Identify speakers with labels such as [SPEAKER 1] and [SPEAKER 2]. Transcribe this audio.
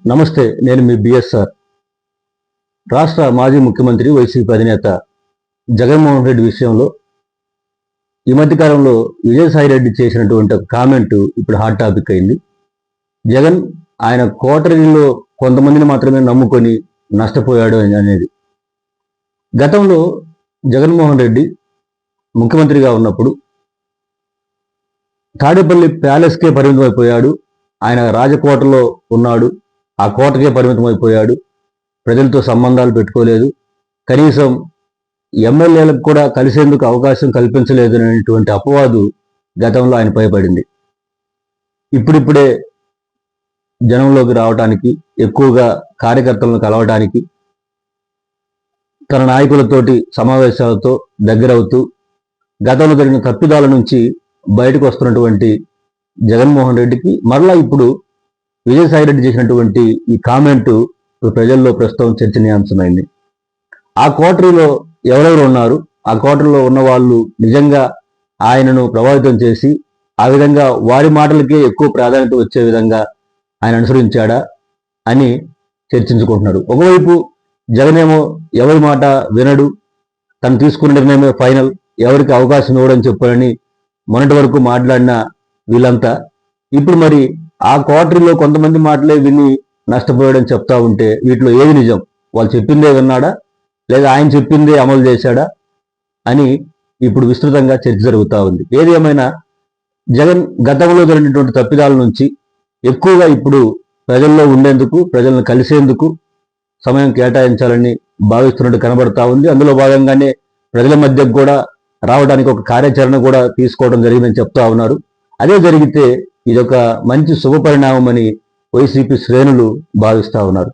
[SPEAKER 1] నమస్తే, నేను మీ బిఎస్ఆర్. రాష్ట్ర మాజీ ముఖ్యమంత్రి వైసీపీ అధినేత జగన్మోహన్ రెడ్డి విషయంలో ఈ మధ్యకాలంలో విజయసాయిరెడ్డి చేసినటువంటి ఒక కామెంట్ ఇప్పుడు హాట్ టాపిక్ అయింది. జగన్ ఆయన కోటరీలో కొంతమందిని మాత్రమే నమ్ముకొని నష్టపోయాడు అనేది. గతంలో జగన్మోహన్ రెడ్డి ముఖ్యమంత్రిగా ఉన్నప్పుడు తాడేపల్లి ప్యాలెస్కే పరిమితం అయిపోయాడు. ఆయన రాజకోటలో ఉన్నాడు, ఆ కోటకే పరిమితం అయిపోయాడు. ప్రజలతో సంబంధాలు పెట్టుకోలేదు, కనీసం ఎమ్మెల్యేలకు కూడా కలిసేందుకు అవకాశం కల్పించలేదు అనేటువంటి అపవాదు గతంలో ఆయన పైపడింది. ఇప్పుడిప్పుడే జనంలోకి రావడానికి, ఎక్కువగా కార్యకర్తలను కలవటానికి, తన నాయకులతోటి సమావేశాలతో దగ్గరవుతూ గతంలో జరిగిన తప్పిదాల నుంచి బయటకు వస్తున్నటువంటి జగన్మోహన్ రెడ్డికి మరలా ఇప్పుడు విజయసాయిరెడ్డి చేసినటువంటి ఈ కామెంటు ప్రజల్లో ప్రస్తుతం చర్చనీయాంశమైంది. ఆ కోటరీలో ఎవరెవరు ఉన్నారు, ఆ కోటరీలో ఉన్న వాళ్ళు నిజంగా ఆయనను ప్రభావితం చేసి ఆ విధంగా వారి మాటలకే ఎక్కువ ప్రాధాన్యత వచ్చే విధంగా ఆయన అనుసరించాడా అని చర్చించుకుంటున్నారు. ఒకవైపు జగనేమో ఎవరి మాట వినడు, తను తీసుకున్న నిర్ణయమే ఫైనల్, ఎవరికి అవకాశం ఇవ్వడని చెప్పారని మొన్నటి వరకు మాట్లాడిన వీళ్ళంతా ఇప్పుడు మరి ఆ కోటరీలో కొంతమంది మాటలే విని నష్టపోయాడని చెప్తా ఉంటే వీటిలో ఏది నిజం? వాళ్ళు చెప్పిందే విన్నాడా, లేదా ఆయన చెప్పిందే అమలు చేశాడా అని ఇప్పుడు విస్తృతంగా చర్చ జరుగుతూ ఉంది. ఏది ఏమైనా జగన్ గతంలో జరిగినటువంటి తప్పిదాల నుంచి ఎక్కువగా ఇప్పుడు ప్రజల్లో ఉండేందుకు, ప్రజలను కలిసేందుకు సమయం కేటాయించాలని భావిస్తున్నట్టు కనబడతా ఉంది. అందులో భాగంగానే ప్రజల మధ్యకు కూడా రావడానికి ఒక కార్యాచరణ కూడా తీసుకోవడం జరిగిందని చెప్తా ఉన్నారు. అదే జరిగితే ఇదొక మంచి శుభ పరిణామం అని వైసీపీ శ్రేణులు భావిస్తా ఉన్నారు.